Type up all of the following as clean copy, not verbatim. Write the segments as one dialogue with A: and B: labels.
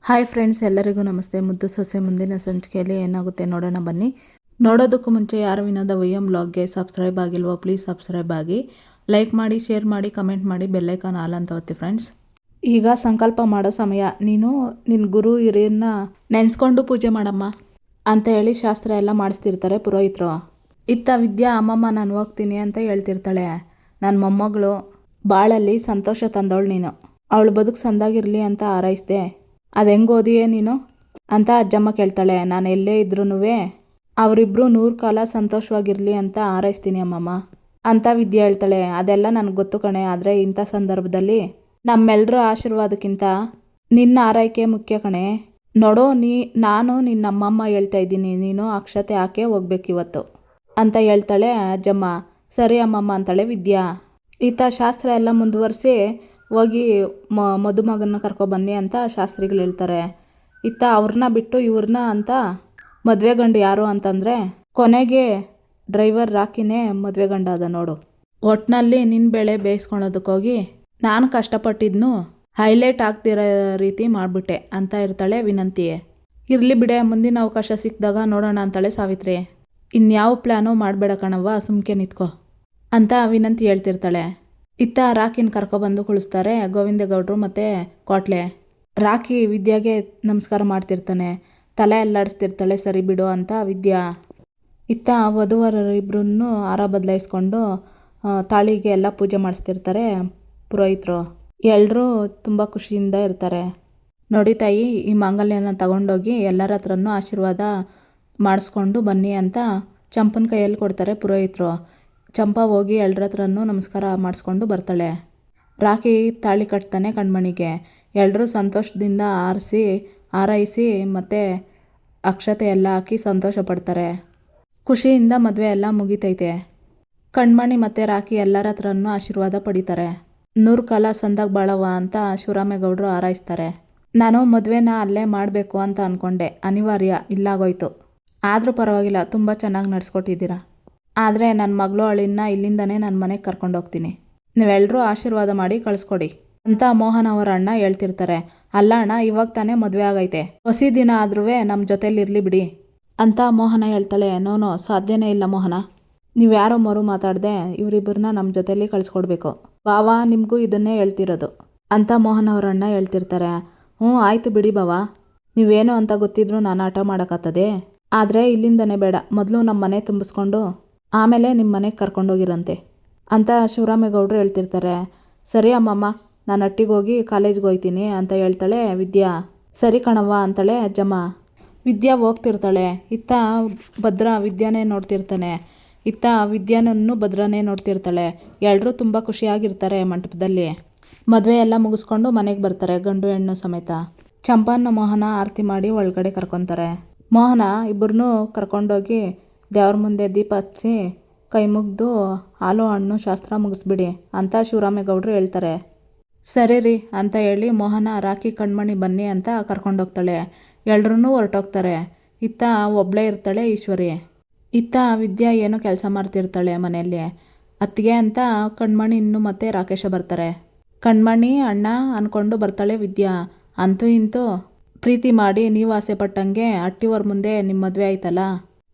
A: Hi friends, ಎಲ್ಲರಿಗೂ ನಮಸ್ತೆ. ಮುದ್ದು ಸೊಸೆ ಮುಂದಿನ ಸಂಚಿಕೆಯಲ್ಲಿ ಏನಾಗುತ್ತೆ ನೋಡೋಣ ಬನ್ನಿ. ನೋಡೋದಕ್ಕೂ ಮುಂಚೆ ಯಾರು ವಿನೋದ ವೈಎಂ ಬ್ಲಾಗ್ಗೆ ಸಬ್ಸ್ಕ್ರೈಬ್ ಆಗಿಲ್ವೋ ಪ್ಲೀಸ್ ಸಬ್ಸ್ಕ್ರೈಬ್ ಆಗಿ, ಲೈಕ್ ಮಾಡಿ, ಶೇರ್ ಮಾಡಿ, ಕಮೆಂಟ್ ಮಾಡಿ, ಬೆಲ್ಲೈಕಾನ್ ಆಲ್ ಅಂತ ಒತ್ತಿ ಫ್ರೆಂಡ್ಸ್. ಈಗ ಸಂಕಲ್ಪ ಮಾಡೋ ಸಮಯ. ನೀನು ನಿನ್ನ ಗುರು ಹಿರಿಯನ್ನ ನೆನೆಸ್ಕೊಂಡು ಪೂಜೆ ಮಾಡಮ್ಮ ಅಂತ ಹೇಳಿ ಶಾಸ್ತ್ರ ಎಲ್ಲ ಮಾಡಿಸ್ತಿರ್ತಾರೆ ಪುರೋಹಿತರು. ಇತ್ತ ವಿದ್ಯಾ ಅಮ್ಮಮ್ಮ ನಾನು ಹೋಗ್ತೀನಿ ಅಂತ ಹೇಳ್ತಿರ್ತಾಳೆ. ನನ್ನ ಮೊಮ್ಮಗಳು ಬಾಳಲ್ಲಿ ಸಂತೋಷ ತಂದವಳು ನೀನು, ಅವಳು ಬದುಕು ಸಂದಾಗಿರಲಿ ಅಂತ ಹಾರೈಸಿದೆ. ಅದು ಹೆಂಗೆ ಓದಿಯೇ ನೀನು ಅಂತ ಅಜ್ಜಮ್ಮ ಕೇಳ್ತಾಳೆ. ನಾನು ಎಲ್ಲೇ ಇದ್ರೂ ಅವರಿಬ್ಬರು 100 ಕಾಲ ಸಂತೋಷವಾಗಿರಲಿ ಅಂತ ಹಾರೈಸ್ತೀನಿ ಅಮ್ಮಮ್ಮ ಅಂತ ವಿದ್ಯೆ ಹೇಳ್ತಾಳೆ. ಅದೆಲ್ಲ ನನಗೆ ಗೊತ್ತು ಕಣೆ, ಆದರೆ ಇಂಥ ಸಂದರ್ಭದಲ್ಲಿ ನಮ್ಮೆಲ್ಲರ ಆಶೀರ್ವಾದಕ್ಕಿಂತ ನಿನ್ನ ಆರೈಕೆ ಮುಖ್ಯ ಕಣೆ. ನೋಡೋ, ನಾನು ನಿನ್ನ ಅಮ್ಮಮ್ಮ ಹೇಳ್ತಾ ಇದ್ದೀನಿ, ನೀನು ಅಕ್ಷತೆ ಹಾಕೇ ಹೋಗ್ಬೇಕಿವತ್ತು ಅಂತ ಹೇಳ್ತಾಳೆ ಅಜ್ಜಮ್ಮ. ಸರಿ ಅಮ್ಮಮ್ಮ ಅಂತಾಳೆ ವಿದ್ಯಾ. ಈತ ಶಾಸ್ತ್ರ ಎಲ್ಲ ಮುಂದುವರಿಸಿ ಹೋಗಿ ಮದುಮಗನ್ನ ಕರ್ಕೊಬನ್ನಿ ಅಂತ ಶಾಸ್ತ್ರಿಗಳು ಹೇಳ್ತಾರೆ. ಇತ್ತ ಅವ್ರನ್ನ ಬಿಟ್ಟು ಇವ್ರನ್ನ ಅಂತ ಮದುವೆ ಗಂಡು ಯಾರು ಅಂತಂದರೆ ಕೊನೆಗೆ ಡ್ರೈವರ್ ರಾಕಿನೇ ಮದುವೆ ಗಂಡ ಅದ ನೋಡು. ಒಟ್ಟಿನಲ್ಲಿ ನಿನ್ನ ಬೆಳೆ ಬೇಯಿಸ್ಕೊಳೋದಕ್ಕೋಗಿ ನಾನು ಕಷ್ಟಪಟ್ಟಿದ್ನು ಹೈಲೈಟ್ ಆಗ್ತಿರೋ ರೀತಿ ಮಾಡಿಬಿಟ್ಟೆ ಅಂತ ಇರ್ತಾಳೆ ವಿನಂತಿ. ಇರಲಿ ಬಿಡೆ, ಮುಂದಿನ ಅವಕಾಶ ಸಿಕ್ಕಿದಾಗ ನೋಡೋಣ ಅಂತಾಳೆ ಸಾವಿತ್ರಿ. ಇನ್ಯಾವ ಪ್ಲ್ಯಾನು ಮಾಡಬೇಡ ಕಣವ್ವ, ಸುಮ್ಕೆ ನಿಂತ್ಕೋ ಅಂತ ವಿನಂತಿ ಹೇಳ್ತಿರ್ತಾಳೆ. ಇತ್ತ ರಾಕಿನ ಕರ್ಕೊಬಂದು ಕುಳಿಸ್ತಾರೆ ಗೋವಿಂದೇಗೌಡರು ಮತ್ತು ಕೋಟ್ಲೆ. ರಾಕಿ ವಿದ್ಯಾಗೆ ನಮಸ್ಕಾರ ಮಾಡ್ತಿರ್ತಾನೆ, ತಲೆ ಅಲ್ಲಾಡಿಸ್ತಿರ್ತಾಳೆ. ಸರಿ ಬಿಡು ಅಂತ ವಿದ್ಯಾ. ಇತ್ತ ವಧುವರರಿಬ್ರು ಹಾರ ಬದಲಾಯಿಸ್ಕೊಂಡು ತಾಳಿಗೆ ಎಲ್ಲ ಪೂಜೆ ಮಾಡಿಸ್ತಿರ್ತಾರೆ ಪುರೋಹಿತರು. ಎಲ್ಲರೂ ತುಂಬ ಖುಷಿಯಿಂದ ಇರ್ತಾರೆ. ನೋಡಿ ತಾಯಿ, ಈ ಮಾಂಗಲ್ಯನ ತಗೊಂಡೋಗಿ ಎಲ್ಲರ ಹತ್ರನೂ ಆಶೀರ್ವಾದ ಮಾಡಿಸ್ಕೊಂಡು ಬನ್ನಿ ಅಂತ ಚಂಪನ ಕೈಯಲ್ಲಿ ಕೊಡ್ತಾರೆ ಪುರೋಹಿತರು. ಚಂಪಾ ಹೋಗಿ ಎಲ್ಲರ ಹತ್ರನೂ ನಮಸ್ಕಾರ ಮಾಡಿಸ್ಕೊಂಡು ಬರ್ತಾಳೆ. ರಾಕಿ ತಾಳಿ ಕಟ್ತಾನೆ ಕಣ್ಮಣಿಗೆ. ಎಲ್ಲರೂ ಸಂತೋಷದಿಂದ ಹಾರೈಸಿ ಮತ್ತು ಅಕ್ಷತೆ ಎಲ್ಲ ಹಾಕಿ ಸಂತೋಷ ಪಡ್ತಾರೆ. ಖುಷಿಯಿಂದ ಮದುವೆ ಎಲ್ಲ ಮುಗಿತೈತೆ. ಕಣ್ಮಣಿ ಮತ್ತು ರಾಕಿ ಎಲ್ಲರ ಹತ್ರನೂ ಆಶೀರ್ವಾದ ಪಡಿತಾರೆ. 100 ಕಾಲ ಸಂದಾಗ ಬಾಳವ ಅಂತ ಶಿವರಾಮೇಗೌಡರು ಹಾರೈಸ್ತಾರೆ. ನಾನು ಮದುವೆನ ಅಲ್ಲೇ ಮಾಡಬೇಕು ಅಂತ ಅಂದ್ಕೊಂಡೆ, ಅನಿವಾರ್ಯ ಇಲ್ಲಾಗೋಯ್ತು. ಆದರೂ ಪರವಾಗಿಲ್ಲ, ತುಂಬ ಚೆನ್ನಾಗಿ ನಡೆಸ್ಕೊಟ್ಟಿದ್ದೀರಾ. ಆದರೆ ನನ್ನ ಮಗಳು ಅಳಿನ ಇಲ್ಲಿಂದನೇ ನನ್ನ ಮನೆಗೆ ಕರ್ಕೊಂಡೋಗ್ತೀನಿ, ನೀವೆಲ್ಲರೂ ಆಶೀರ್ವಾದ ಮಾಡಿ ಕಳಿಸ್ಕೊಡಿ ಅಂತ ಮೋಹನ್ ಅವರ ಅಣ್ಣ ಹೇಳ್ತಿರ್ತಾರೆ. ಅಲ್ಲ ಅಣ್ಣ, ಇವಾಗ ತಾನೇ ಮದುವೆ ಆಗೈತೆ, ಹೊಸಿ ದಿನ ಆದ್ರೂ ನಮ್ಮ ಜೊತೇಲಿ ಇರಲಿ ಬಿಡಿ ಅಂತ ಮೋಹನ ಹೇಳ್ತಾಳೆ. ನೋನೋ, ಸಾಧ್ಯನೇ ಇಲ್ಲ ಮೋಹನ, ನೀವು ಯಾರೋ ಮರು ಮಾತಾಡದೆ ಇವರಿಬ್ಬರನ್ನ ನಮ್ಮ ಜೊತೇಲಿ ಕಳಿಸ್ಕೊಡ್ಬೇಕು. ಬಾವಾ ನಿಮಗೂ ಇದನ್ನೇ ಹೇಳ್ತಿರೋದು ಅಂತ ಮೋಹನ್ ಅವರ ಅಣ್ಣ ಹೇಳ್ತಿರ್ತಾರೆ. ಆಯಿತು ಬಿಡಿ ಬಾವಾ, ನೀವೇನು ಅಂತ ಗೊತ್ತಿದ್ರು ನಾನು ಆಟ ಮಾಡೋಕ್ಕತ್ತದೆ. ಆದರೆ ಇಲ್ಲಿಂದನೇ ಬೇಡ, ಮೊದಲು ನಮ್ಮ ಮನೆ ತುಂಬಿಸ್ಕೊಂಡು ಆಮೇಲೆ ನಿಮ್ಮ ಮನೆಗೆ ಕರ್ಕೊಂಡೋಗಿರಂತೆ ಅಂತ ಶಿವರಾಮೇಗೌಡರು ಹೇಳ್ತಿರ್ತಾರೆ. ಸರಿ ಅಮ್ಮಮ್ಮ, ನಾನು ಹಟ್ಟಿಗೆ ಹೋಗಿ ಕಾಲೇಜ್ಗೆ ಹೋಗ್ತೀನಿ ಅಂತ ಹೇಳ್ತಾಳೆ ವಿದ್ಯಾ. ಸರಿ ಕಣವ್ವ ಅಂತಾಳೆ ಅಜ್ಜಮ್ಮ. ವಿದ್ಯಾ ಹೋಗ್ತಿರ್ತಾಳೆ. ಇತ್ತ ಭದ್ರ ವಿದ್ಯಾನೇ ನೋಡ್ತಿರ್ತಾನೆ. ಇತ್ತ ವಿದ್ಯಾನನ್ನು ಭದ್ರನೇ ನೋಡ್ತಿರ್ತಾಳೆ. ಎಲ್ಲರೂ ತುಂಬ ಖುಷಿಯಾಗಿರ್ತಾರೆ. ಮಂಟಪದಲ್ಲಿ ಮದುವೆ ಎಲ್ಲ ಮುಗಿಸ್ಕೊಂಡು ಮನೆಗೆ ಬರ್ತಾರೆ ಗಂಡು ಹೆಣ್ಣು ಸಮೇತ. ಚಂಪನ್ನ ಮೋಹನ ಆರತಿ ಮಾಡಿ ಒಳಗಡೆ ಕರ್ಕೊತಾರೆ. ಮೋಹನ ಇಬ್ಬರನ್ನೂ ಕರ್ಕೊಂಡೋಗಿ ದೇವ್ರ ಮುಂದೆ ದೀಪ ಹಚ್ಚಿ ಕೈ ಮುಗಿದು ಹಾಲು ಹಣ್ಣು ಶಾಸ್ತ್ರ ಮುಗಿಸ್ಬಿಡಿ ಅಂತ ಶಿವರಾಮೇಗೌಡರು ಹೇಳ್ತಾರೆ. ಸರಿ ರೀ ಅಂತ ಹೇಳಿ ಮೋಹನ ರಾಕಿ ಕಣ್ಮಣಿ ಬನ್ನಿ ಅಂತ ಕರ್ಕೊಂಡೋಗ್ತಾಳೆ. ಎಲ್ಲರೂ ಹೊರಟೋಗ್ತಾರೆ. ಇತ್ತ ಒಬ್ಬಳೇ ಇರ್ತಾಳೆ ಈಶ್ವರಿ. ಇತ್ತ ವಿದ್ಯಾ ಏನೋ ಕೆಲಸ ಮಾಡ್ತಿರ್ತಾಳೆ ಮನೆಯಲ್ಲಿ. ಅತ್ತಿಗೆ ಅಂತ ಕಣ್ಮಣಿ ಇನ್ನೂ ಮತ್ತೆ ರಾಕೇಶ ಬರ್ತಾರೆ. ಕಣ್ಮಣಿ ಅಣ್ಣ ಅಂದ್ಕೊಂಡು ಬರ್ತಾಳೆ ವಿದ್ಯಾ. ಅಂತೂ ಇಂತೂ ಪ್ರೀತಿ ಮಾಡಿ ನೀವು ಆಸೆ ಪಟ್ಟಂಗೆ ಅಟ್ಟಿವರ ಮುಂದೆ ನಿಮ್ಮ ಮದುವೆ ಆಯ್ತಲ್ಲ,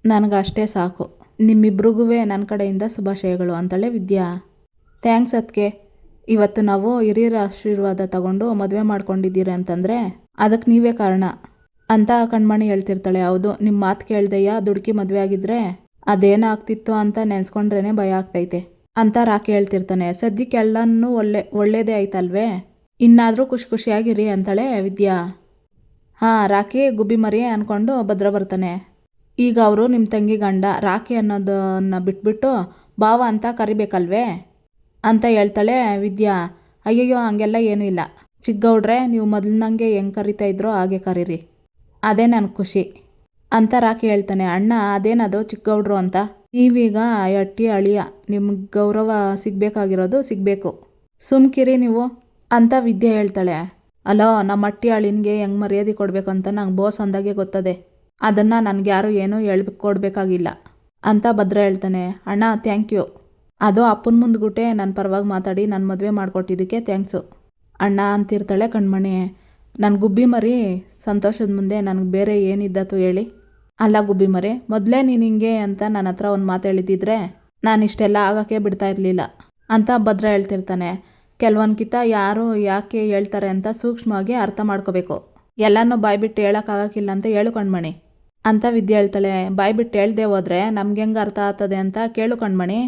A: ನನಗೆ ಅಷ್ಟೇ ಸಾಕು. ನಿಮ್ಮಿಬ್ರಿಗೂ ನನ್ನ ಕಡೆಯಿಂದ ಶುಭಾಶಯಗಳು ಅಂತಾಳೆ ವಿದ್ಯಾ. ಥ್ಯಾಂಕ್ಸ್ ಅದಕ್ಕೆ, ಇವತ್ತು ನಾವು ಹಿರಿಯರ ಆಶೀರ್ವಾದ ತಗೊಂಡು ಮದುವೆ ಮಾಡ್ಕೊಂಡಿದ್ದೀರಿ ಅಂತಂದರೆ ಅದಕ್ಕೆ ನೀವೇ ಕಾರಣ ಅಂತ ಕಣ್ಮಣಿ ಹೇಳ್ತಿರ್ತಾಳೆ. ಹೌದು, ನಿಮ್ಮ ಮಾತು ಕೇಳ್ದೆಯ್ಯ ದುಡುಕಿ ಮದುವೆ ಆಗಿದ್ರೆ ಅದೇನಾಗ್ತಿತ್ತು ಅಂತ ನೆನೆಸ್ಕೊಂಡ್ರೇ ಭಯ ಆಗ್ತೈತೆ ಅಂತ ರಾಕಿ ಹೇಳ್ತಿರ್ತಾನೆ. ಸದ್ಯಕ್ಕೆ ಎಲ್ಲನೂ ಒಳ್ಳೇದೇ ಆಯ್ತಲ್ವೇ, ಇನ್ನಾದರೂ ಖುಷಿಯಾಗಿರಿ ಅಂತಾಳೆ ವಿದ್ಯಾ. ರಾಕಿ ಗುಬ್ಬಿ ಮರಿ ಅಂದ್ಕೊಂಡು ಭದ್ರ ಬರ್ತಾನೆ. ಈಗ ಅವರು ನಿಮ್ಮ ತಂಗಿ ಗಂಡ, ರಾಕಿ ಅನ್ನೋದನ್ನು ಬಿಟ್ಬಿಟ್ಟು ಭಾವ ಅಂತ ಕರಿಬೇಕಲ್ವೇ ಅಂತ ಹೇಳ್ತಾಳೆ ವಿದ್ಯಾ. ಅಯ್ಯಯ್ಯೋ, ಹಂಗೆಲ್ಲ ಏನೂ ಇಲ್ಲ ಚಿಕ್ಕಗೌಡ್ರೆ, ನೀವು ಮೊದಲಿನಂಗೆ ಹೆಂಗೆ ಕರಿತಾ ಇದ್ರೋ ಹಾಗೆ ಕರೀರಿ, ಅದೇ ನನಗೆ ಖುಷಿ ಅಂತ ರಾಕಿ ಹೇಳ್ತಾನೆ. ಅಣ್ಣ, ಅದೇನದು ಚಿಕ್ಕಗೌಡ್ರು ಅಂತ? ನೀವೀಗ ಅಟ್ಟಿ ಅಳಿಯ, ನಿಮ್ಗೆ ಗೌರವ ಸಿಗಬೇಕಾಗಿರೋದು ಸಿಗಬೇಕು, ಸುಮ್ಕಿರಿ ನೀವು ಅಂತ ವಿದ್ಯೆ ಹೇಳ್ತಾಳೆ. ಅಲೋ, ನಮ್ಮ ಅಟ್ಟಿ ಅಳಿನ್ಗೆ ಹೆಂಗೆ ಮರ್ಯಾದೆ ಕೊಡಬೇಕು ಅಂತ ನಂಗೆ ಬೋಸ್ ಅಂದಾಗೆ ಗೊತ್ತದೆ, ಅದನ್ನು ನನಗೆ ಯಾರು ಏನೂ ಕೊಡಬೇಕಾಗಿಲ್ಲ ಅಂತ ಭದ್ರ ಹೇಳ್ತಾನೆ. ಅಣ್ಣ ಥ್ಯಾಂಕ್ ಯು, ಅದು ಅಪ್ಪನ ಮುಂದ್ಗುಟ್ಟೆ ನನ್ನ ಪರವಾಗಿ ಮಾತಾಡಿ ನನ್ನ ಮದುವೆ ಮಾಡಿಕೊಟ್ಟಿದ್ದಕ್ಕೆ ಥ್ಯಾಂಕ್ಸು ಅಣ್ಣ ಅಂತಿರ್ತಾಳೆ ಕಣ್ಮಣಿ. ನನ್ನ ಗುಬ್ಬಿ ಮರಿ ಸಂತೋಷದ ಮುಂದೆ ನನಗೆ ಬೇರೆ ಏನಿದ್ದಾತು ಹೇಳಿ. ಅಲ್ಲ ಗುಬ್ಬಿ ಮರಿ, ಮೊದಲೇ ನೀನು ಹಿಂಗೆ ಅಂತ ನನ್ನ ಹತ್ರ ಒಂದು ಮಾತು ಹೇಳಿದ್ದಿದ್ರೆ ನಾನು ಇಷ್ಟೆಲ್ಲ ಆಗೋಕ್ಕೆ ಬಿಡ್ತಾ ಇರಲಿಲ್ಲ ಅಂತ ಭದ್ರ ಹೇಳ್ತಿರ್ತಾನೆ. ಕೆಲವೊಂದ್ಕಿತ ಯಾರು ಯಾಕೆ ಹೇಳ್ತಾರೆ ಅಂತ ಸೂಕ್ಷ್ಮವಾಗಿ ಅರ್ಥ ಮಾಡ್ಕೋಬೇಕು. ಎಲ್ಲನೂ ಬಾಯ್ಬಿಟ್ಟು ಹೇಳೋಕ್ಕಾಗಕ್ಕಿಲ್ಲ ಅಂತ ಹೇಳು ಕಣ್ಮಣಿ ಅಂತ ವಿದ್ಯೆ ಹೇಳ್ತಾಳೆ. ಬಾಯ್ಬಿಟ್ಟು ಹೇಳ್ದೆ ಹೋದ್ರೆ ನಮ್ಗೆ ಹೆಂಗೆ ಅರ್ಥ ಆಗ್ತದೆ ಅಂತ ಕೇಳು ಕಣ್ಮಣಿ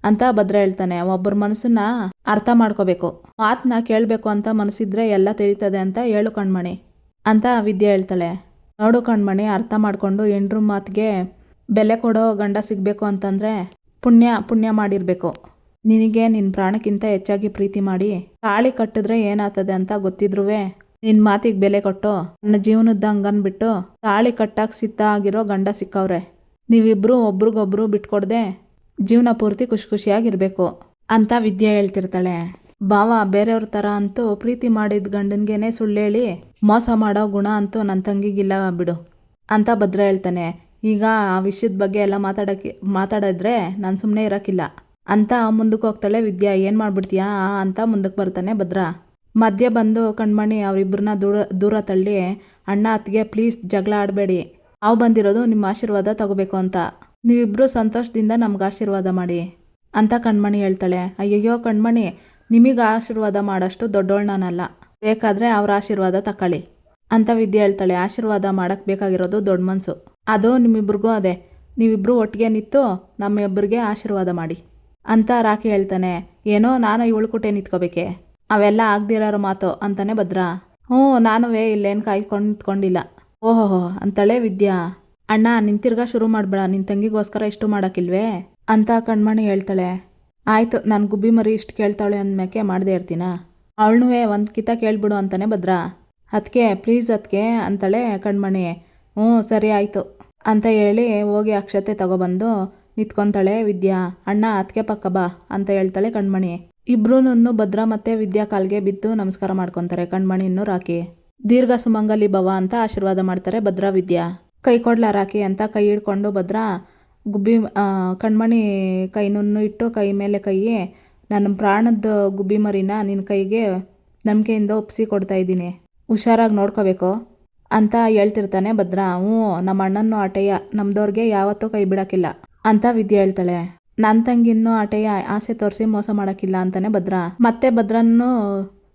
A: ಅಂತ ಭದ್ರ ಹೇಳ್ತಾನೆ. ಒಬ್ಬರ ಮನಸ್ಸನ್ನ ಅರ್ಥ ಮಾಡ್ಕೋಬೇಕು, ಮಾತನ್ನ ಕೇಳಬೇಕು ಅಂತ ಮನಸ್ಸಿದ್ರೆ ಎಲ್ಲ ತಿಳಿತದೆ ಅಂತ ಹೇಳು ಕಣ್ಮಣಿ ಅಂತ ವಿದ್ಯೆ ಹೇಳ್ತಾಳೆ. ನೋಡು ಕಣ್ಮಣಿ, ಅರ್ಥ ಮಾಡಿಕೊಂಡು ಹೆಂಡ್ರ ಮಾತಿಗೆ ಬೆಲೆ ಕೊಡೋ ಗಂಡ ಸಿಗಬೇಕು ಅಂತಂದರೆ ಪುಣ್ಯ ಮಾಡಿರಬೇಕು. ನಿನಗೆ ನಿನ್ನ ಪ್ರಾಣಕ್ಕಿಂತ ಹೆಚ್ಚಾಗಿ ಪ್ರೀತಿ ಮಾಡಿ ತಾಳಿ ಕಟ್ಟಿದ್ರೆ ಏನಾಗ್ತದೆ ಅಂತ ಗೊತ್ತಿದ್ರೂ ನಿನ್ನ ಮಾತಿಗೆ ಬೆಲೆ ಕೊಟ್ಟು ನನ್ನ ಜೀವನದ ಬಿಟ್ಟು ತಾಳಿ ಕಟ್ಟಕ್ಕೆ ಸಿದ್ಧ ಆಗಿರೋ ಗಂಡ ಸಿಕ್ಕವ್ರೆ. ನೀವಿಬ್ಬರು ಒಬ್ರಿಗೊಬ್ರು ಬಿಟ್ಕೊಡ್ದೆ ಜೀವನ ಪೂರ್ತಿ ಖುಷಿಯಾಗಿರಬೇಕು ಅಂತ ವಿದ್ಯೆ ಹೇಳ್ತಿರ್ತಾಳೆ. ಭಾವ ಬೇರೆಯವ್ರ ಥರ ಅಂತೂ ಪ್ರೀತಿ ಮಾಡಿದ ಗಂಡನಿಗೇನೆ ಸುಳ್ಳು ಹೇಳಿ ಮೋಸ ಮಾಡೋ ಗುಣ ಅಂತೂ ನನ್ನ ತಂಗಿಗಿಲ್ಲ ಬಿಡು ಅಂತ ಭದ್ರ ಹೇಳ್ತಾನೆ. ಈಗ ಆ ವಿಷಯದ ಬಗ್ಗೆ ಎಲ್ಲ ಮಾತಾಡಿದ್ರೆ ನಾನು ಸುಮ್ಮನೆ ಇರೋಕ್ಕಿಲ್ಲ ಅಂತ ಮುಂದಕ್ಕೆ ಹೋಗ್ತಾಳೆ ವಿದ್ಯಾ. ಏನು ಮಾಡ್ಬಿಡ್ತೀಯಾ ಅಂತ ಮುಂದಕ್ಕೆ ಬರ್ತಾನೆ ಭದ್ರ. ಮಧ್ಯ ಬಂದು ಕಣ್ಮಣಿ ಅವರಿಬ್ಬರನ್ನ ದೂರ ತಳ್ಳಿ, ಅಣ್ಣ ಅತ್ತಿಗೆ ಪ್ಲೀಸ್ ಜಗಳ ಆಡಬೇಡಿ, ನಾವು ಬಂದಿರೋದು ನಿಮ್ಮ ಆಶೀರ್ವಾದ ತಗೋಬೇಕು ಅಂತ, ನೀವಿಬ್ಬರು ಸಂತೋಷದಿಂದ ನಮ್ಗೆ ಆಶೀರ್ವಾದ ಮಾಡಿ ಅಂತ ಕಣ್ಮಣಿ ಹೇಳ್ತಾಳೆ. ಅಯ್ಯಯ್ಯೋ ಕಣ್ಮಣಿ, ನಿಮಗೆ ಆಶೀರ್ವಾದ ಮಾಡೋಷ್ಟು ದೊಡ್ಡೋಳು ನಾನಲ್ಲ, ಬೇಕಾದರೆ ಅವ್ರ ಆಶೀರ್ವಾದ ತಗೊಳ್ಳಿ ಅಂತ ವಿದ್ಯೆ ಹೇಳ್ತಾಳೆ. ಆಶೀರ್ವಾದ ಮಾಡೋಕ್ಕೆ ಬೇಕಾಗಿರೋದು ದೊಡ್ಡ ಮನಸ್ಸು, ಅದು ನಿಮ್ಮಿಬ್ರಿಗೂ ಅದೇ, ನೀವಿಬ್ಬರು ಒಟ್ಟಿಗೆ ನಿಂತು ನಮ್ಮಿಬ್ಬರಿಗೆ ಆಶೀರ್ವಾದ ಮಾಡಿ ಅಂತ ರಾಕಿ ಹೇಳ್ತಾನೆ. ಏನೋ ನಾನು ಇವಳು ಕುಟೆ ನಿಂತ್ಕೋಬೇಕೆ, ಅವೆಲ್ಲ ಆಗದಿರೋರ ಮಾತು ಅಂತಾನೆ ಭದ್ರ. ನಾನು ಇಲ್ಲೇನು ಕಾಯ್ಕೊಂಡು ನಿಂತ್ಕೊಂಡಿಲ್ಲ. ಓಹೋಹೋ ಅಂತಾಳೆ ವಿದ್ಯಾ. ಅಣ್ಣ ನಿಂತಿರ್ಗ ಶುರು ಮಾಡಬೇಡ, ನಿನ್ನ ತಂಗಿಗೋಸ್ಕರ ಇಷ್ಟು ಮಾಡೋಕ್ಕಿಲ್ವೇ ಅಂತ ಕಣ್ಮಣಿ ಹೇಳ್ತಾಳೆ. ಆಯಿತು, ನಾನು ಗುಬ್ಬಿ ಮರಿ ಇಷ್ಟು ಕೇಳ್ತಾಳೆ ಅಂದ್ಮ್ಯಾಕೆ ಮಾಡದೇ ಇರ್ತೀನ, ಅವಳನ್ನೂ ಒಂದು ಕಿತ ಕೇಳ್ಬಿಡು ಅಂತಾನೆ ಭದ್ರ. ಅದಕ್ಕೆ ಪ್ಲೀಸ್ ಅದಕ್ಕೆ ಅಂತಾಳೆ ಕಣ್ಮಣಿ. ಸರಿ ಆಯಿತು ಅಂತ ಹೇಳಿ ಹೋಗಿ ಅಕ್ಷತೆ ತಗೊಬಂದು ನಿಂತ್ಕೊತಾಳೆ ವಿದ್ಯಾ. ಅಣ್ಣ ಅದಕ್ಕೆ ಪಕ್ಕ ಬಾ ಅಂತ ಹೇಳ್ತಾಳೆ ಕಣ್ಮಣಿ. ಇಬ್ರೂ ಭದ್ರ ಮತ್ತು ವಿದ್ಯಾ ಕಾಲ್ಗೆ ಬಿದ್ದು ನಮಸ್ಕಾರ ಮಾಡ್ಕೊತಾರೆ. ಕಣ್ಮಣಿಯನ್ನು ರಾಕಿ ದೀರ್ಘ ಸುಮಂಗಲಿ ಭವ ಅಂತ ಆಶೀರ್ವಾದ ಮಾಡ್ತಾರೆ ಭದ್ರ ವಿದ್ಯಾ. ಕೈ ಕೊಡ್ಲಾ ರಾಕಿ ಅಂತ ಕೈ ಹಿಡ್ಕೊಂಡು ಭದ್ರ ಕಣ್ಮಣಿ ಕೈನನ್ನು ಇಟ್ಟು ಕೈ ಮೇಲೆ ಕೈ, ನನ್ನ ಪ್ರಾಣದ ಗುಬ್ಬಿ ಮರಿನ ನಿನ್ನ ಕೈಗೆ ನಂಬಿಕೆಯಿಂದ ಒಪ್ಪಿಸಿ ಕೊಡ್ತಾ ಇದ್ದೀನಿ, ಹುಷಾರಾಗಿ ನೋಡ್ಕೋಬೇಕು ಅಂತ ಹೇಳ್ತಿರ್ತಾನೆ ಭದ್ರ. ನಮ್ಮ ಅಣ್ಣನೂ ಆಟೆಯ, ನಮ್ದವ್ರಿಗೆ ಯಾವತ್ತೂ ಕೈ ಬಿಡೋಕ್ಕಿಲ್ಲ ಅಂತ ವಿದ್ಯೆ ಹೇಳ್ತಾಳೆ. ನನ್ನ ತಂಗಿನ್ನೂ ಆಟೆಯ, ಆಸೆ ತೋರಿಸಿ ಮೋಸ ಮಾಡೋಕ್ಕಿಲ್ಲ ಅಂತಾನೆ ಭದ್ರ. ಮತ್ತೆ ಭದ್ರನ್ನು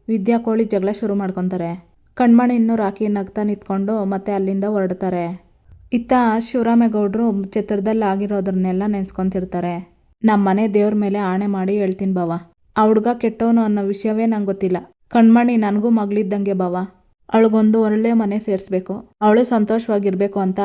A: ವಿದ್ಯಾ ಕೋಳಿ ಜಗಳ ಶುರು ಮಾಡ್ಕೊತಾರೆ. ಕಣ್ಮಣಿ ಇನ್ನೂ ರಾಕಿ ನಗ್ತಾ ನಿಂತ್ಕೊಂಡು ಮತ್ತೆ ಅಲ್ಲಿಂದ ಹೊರಡ್ತಾರೆ. ಇತ್ತ ಶಿವರಾಮೇಗೌಡರು ಚಿತ್ರದಲ್ಲಿ ಆಗಿರೋದ್ರನ್ನೆಲ್ಲ ನೆನೆಸ್ಕೊತಿರ್ತಾರೆ. ನಮ್ಮ ಮನೆ ದೇವ್ರ ಮೇಲೆ ಆಣೆ ಮಾಡಿ ಹೇಳ್ತೀನಿ ಬಾವ, ಆ ಹುಡುಗ ಕೆಟ್ಟವನು ಅನ್ನೋ ವಿಷಯವೇ ನಂಗೆ ಗೊತ್ತಿಲ್ಲ. ಕಣ್ಮಣಿ ನನಗೂ ಮಗಳಿದ್ದಂಗೆ ಬಾವ, ಅವಳಿಗೊಂದು ಒಳ್ಳೆ ಮನೆ ಸೇರಿಸ್ಬೇಕು, ಅವಳು ಸಂತೋಷವಾಗಿರ್ಬೇಕು ಅಂತ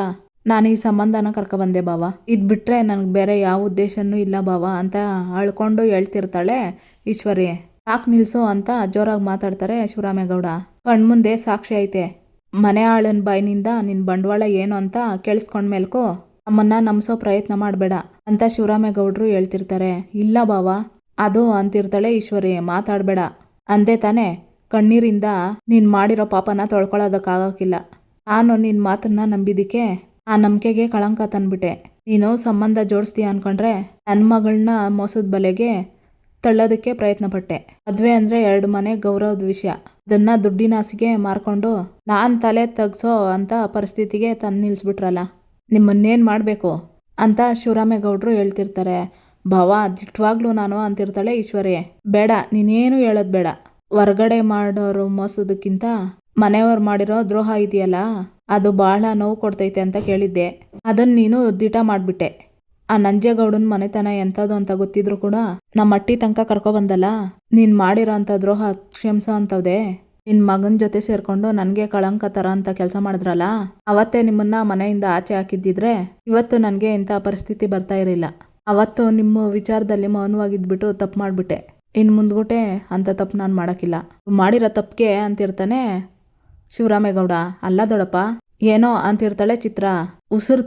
A: ನಾನು ಈ ಸಂಬಂಧನ ಕರ್ಕೊಬಂದೆ ಬಾವ. ಇದು ಬಿಟ್ಟರೆ ನನಗೆ ಬೇರೆ ಯಾವ ಉದ್ದೇಶನೂ ಇಲ್ಲ ಬಾವ ಅಂತ ಅಳ್ಕೊಂಡು ಹೇಳ್ತಿರ್ತಾಳೆ ಈಶ್ವರಿ. ಸಾಕು ನಿಲ್ಲಿಸು ಅಂತ ಜೋರಾಗಿ ಮಾತಾಡ್ತಾರೆ ಶಿವರಾಮೇಗೌಡ. ಕಣ್ಮುಂದೆ ಸಾಕ್ಷಿ ಐತೆ, ಮನೆ ಆಳನ ಬಾಯಿನಿಂದ ನಿನ್ನ ಬಂಡವಾಳ ಏನು ಅಂತ ಕೇಳಿಸ್ಕೊಂಡ್ಮೇಲ್ಕೋ ನಮ್ಮನ್ನ ನಂಬಿಸೋ ಪ್ರಯತ್ನ ಮಾಡಬೇಡ ಅಂತ ಶಿವರಾಮೇಗೌಡರು ಹೇಳ್ತಿರ್ತಾರೆ. ಇಲ್ಲ ಬಾವ ಅದು ಅಂತಿರ್ತಾಳೆ ಈಶ್ವರಿ. ಮಾತಾಡಬೇಡ ಅಂದೆ ತಾನೇ, ಕಣ್ಣೀರಿಂದ ನೀನು ಮಾಡಿರೋ ಪಾಪನ ತೊಳ್ಕೊಳ್ಳೋದಕ್ಕಾಗೋಕ್ಕಿಲ್ಲ. ನಾನು ನಿನ್ನ ಮಾತನ್ನ ನಂಬಿದ್ದಕ್ಕೆ ಆ ನಂಬಿಕೆಗೆ ಕಳಂಕ ತಂದ್ಬಿಟ್ಟೆ. ನೀನು ಸಂಬಂಧ ಜೋಡಿಸ್ತೀಯ ಅಂದ್ಕೊಂಡ್ರೆ ನನ್ನ ಮಗಳನ್ನ ಮೋಸದ ಬಲೆಗೆ ತಳ್ಳೋದಕ್ಕೆ ಪ್ರಯತ್ನ ಪಟ್ಟೆ. ಮದುವೆ ಅಂದರೆ 2 ಮನೆ ಗೌರವದ ವಿಷಯ, ಅದನ್ನು ದುಡ್ಡಿನ ಆಸೆಗೆ ಮಾರ್ಕೊಂಡು ನಾನು ತಲೆ ತಗ್ಸೋ ಅಂತ ಪರಿಸ್ಥಿತಿಗೆ ತಂದು ನಿಲ್ಲಿಸ್ಬಿಟ್ರಲ್ಲ, ನಿಮ್ಮನ್ನೇನು ಮಾಡಬೇಕು ಅಂತ ಶಿವರಾಮೇಗೌಡರು ಹೇಳ್ತಿರ್ತಾರೆ. ಭಾವ ದಿಟ್ಟವಾಗ್ಲೂ ನಾನು ಅಂತಿರ್ತಾಳೆ ಈಶ್ವರಿ. ಬೇಡ, ನೀನೇನು ಹೇಳೋದು ಬೇಡ, ಹೊರ್ಗಡೆ ಮಾಡೋರು ಮೋಸೋದಕ್ಕಿಂತ ಮನೆಯವ್ರು ಮಾಡಿರೋ ದ್ರೋಹ ಇದೆಯಲ್ಲ ಅದು ಭಾಳ ನೋವು ಕೊಡ್ತೈತೆ ಅಂತ ಕೇಳಿದ್ದೆ, ಅದನ್ನು ನೀನು ದಿಟ ಮಾಡಿಬಿಟ್ಟೆ. ಆ ನಂಜೇಗೌಡನ ಮನೆತನ ಎಂಥದ್ದು ಅಂತ ಗೊತ್ತಿದ್ರು ಕೂಡ ನಮ್ಮ ಅಟ್ಟಿ ತನಕ ಕರ್ಕೊಬಂದಲ್ಲ, ನೀನು ಮಾಡಿರೋ ಅಂಥ ದ್ರೋಹ ಕ್ಷಮಿಸೋ ಅಂಥವ್ದೆ. ನಿನ್ನ ಮಗನ ಜೊತೆ ಸೇರಿಕೊಂಡು ನನಗೆ ಕಳಂಕ ಥರ ಅಂತ ಕೆಲಸ ಮಾಡಿದ್ರಲ್ಲ, ಅವತ್ತೇ ನಿಮ್ಮನ್ನ ಮನೆಯಿಂದ ಆಚೆ ಹಾಕಿದ್ದಿದ್ರೆ ಇವತ್ತು ನನಗೆ ಇಂಥ ಪರಿಸ್ಥಿತಿ ಬರ್ತಾ ಇರಲಿಲ್ಲ. ಅವತ್ತು ನಿಮ್ಮ ವಿಚಾರದಲ್ಲಿ ಮೌನವಾಗಿದ್ಬಿಟ್ಟು ತಪ್ಪು ಮಾಡಿಬಿಟ್ಟೆ. ಇನ್ನು ಮುಂದ್ಗುಟೆ ಅಂಥ ತಪ್ಪು ನಾನು ಮಾಡೋಕ್ಕಿಲ್ಲ. ಮಾಡಿರೋ ತಪ್ಪಿಗೆ ಅಂತಿರ್ತಾನೆ ಶಿವರಾಮೇಗೌಡ. ಅಲ್ಲ ದೊಡಪ್ಪ ಏನೋ ಅಂತಿರ್ತಾಳೆ ಚಿತ್ರ. ಉಸಿರು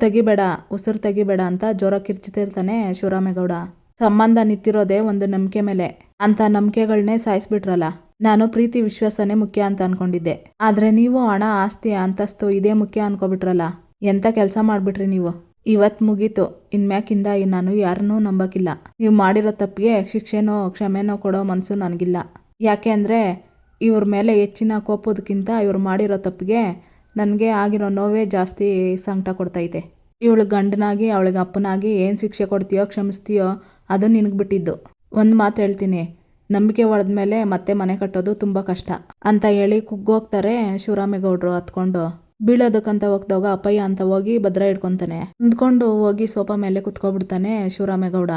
A: ತೆಗಿಬೇಡ ಅಂತ ಜೋರ ಕಿರ್ಚ್ತಿರ್ತಾನೆ ಶಿವರಾಮೇಗೌಡ. ಸಂಬಂಧ ನಿಂತಿರೋದೇ ಒಂದು ನಂಬಿಕೆ ಮೇಲೆ, ಅಂಥ ನಂಬಿಕೆಗಳನ್ನೇ ಸಾಯಿಸ್ಬಿಟ್ರಲ್ಲ. ನಾನು ಪ್ರೀತಿ ವಿಶ್ವಾಸನೇ ಮುಖ್ಯ ಅಂತ ಅನ್ಕೊಂಡಿದ್ದೆ, ಆದರೆ ನೀವು ಹಣ ಆಸ್ತಿ ಅಂತಸ್ತು ಇದೇ ಮುಖ್ಯ ಅನ್ಕೊಬಿಟ್ರಲ್ಲ. ಎಂಥ ಕೆಲಸ ಮಾಡಿಬಿಟ್ರಿ ನೀವು. ಇವತ್ತು ಮುಗೀತು, ಇನ್ಮ್ಯಾಕಿಂದ ನಾನು ಯಾರನ್ನೂ ನಂಬಕ್ಕಿಲ್ಲ. ನೀವು ಮಾಡಿರೋ ತಪ್ಪಿಗೆ ಶಿಕ್ಷೆನೋ ಕ್ಷಮೆನೋ ಕೊಡೋ ಮನಸ್ಸು ನನಗಿಲ್ಲ. ಯಾಕೆ ಅಂದರೆ ಇವ್ರ ಮೇಲೆ ಹೆಚ್ಚಿನ ಕೋಪದಕ್ಕಿಂತ ಇವ್ರು ಮಾಡಿರೋ ತಪ್ಪಿಗೆ ನನಗೆ ಆಗಿರೋ ನೋವೇ ಜಾಸ್ತಿ ಸಂಕಟ ಕೊಡ್ತೈತೆ. ಇವಳು ಗಂಡನಾಗಿ ಅವಳಿಗೆ ಅಪ್ಪನಾಗಿ ಏನು ಶಿಕ್ಷೆ ಕೊಡ್ತೀಯೋ ಕ್ಷಮಿಸ್ತೀಯೋ ಅದು ನಿನಗೆ ಬಿಟ್ಟಿದ್ದು. ಒಂದು ಮಾತು ಹೇಳ್ತೀನಿ, ನಂಬಿಕೆ ಹೊಡೆದ ಮೇಲೆ ಮತ್ತೆ ಮನೆ ಕಟ್ಟೋದು ತುಂಬ ಕಷ್ಟ ಅಂತ ಹೇಳಿ ಕುಗ್ಗೋಗ್ತಾರೆ ಶಿವರಾಮೇಗೌಡರು ಹತ್ಕೊಂಡು. ಬೀಳೋದಕ್ಕಂತ ಹೋಗ್ದಾಗ ಅಪ್ಪಯ್ಯ ಅಂತ ಹೋಗಿ ಭದ್ರ ಹಿಡ್ಕೊತಾನೆ. ಅಂದ್ಕೊಂಡು ಹೋಗಿ ಸೋಫಾ ಮೇಲೆ ಕುತ್ಕೊಬಿಡ್ತಾನೆ ಶಿವರಾಮೇಗೌಡ.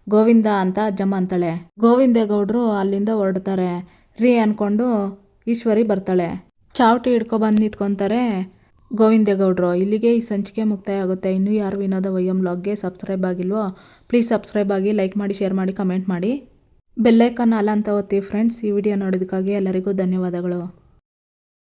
A: ಗೋವಿಂದ ಅಂತ ಅಜ್ಜಮ್ಮ ಅಂತಾಳೆ. ಗೋವಿಂದೇಗೌಡರು ಅಲ್ಲಿಂದ ಹೊರಡ್ತಾರೆ. ರೀ ಅನ್ಕೊಂಡು ಈಶ್ವರಿ ಬರ್ತಾಳೆ. ಚಾವಟಿ ಹಿಡ್ಕೊಬಂದು ನಿಂತ್ಕೊತಾರೆ ಗೋವಿಂದೇಗೌಡರು. ಇಲ್ಲಿಗೆ ಈ ಸಂಚಿಕೆ ಮುಕ್ತಾಯ ಆಗುತ್ತೆ. ಇನ್ನೂ ಯಾರು ವಿನೋದ ವೈಎಂ ವ್ಲಾಗ್ಗೆ ಸಬ್ಸ್ಕ್ರೈಬ್ ಆಗಿಲ್ವೋ ಪ್ಲೀಸ್ ಸಬ್ಸ್ಕ್ರೈಬ್ ಆಗಿ, ಲೈಕ್ ಮಾಡಿ, ಶೇರ್ ಮಾಡಿ, ಕಮೆಂಟ್ ಮಾಡಿ, ಬೆಲ್ಲೈಕನ್ ಅಲ್ಲ ಅಂತ ಒತ್ತಿ ಫ್ರೆಂಡ್ಸ್. ಈ ವಿಡಿಯೋ ನೋಡೋದಕ್ಕಾಗಿ ಎಲ್ಲರಿಗೂ ಧನ್ಯವಾದಗಳು.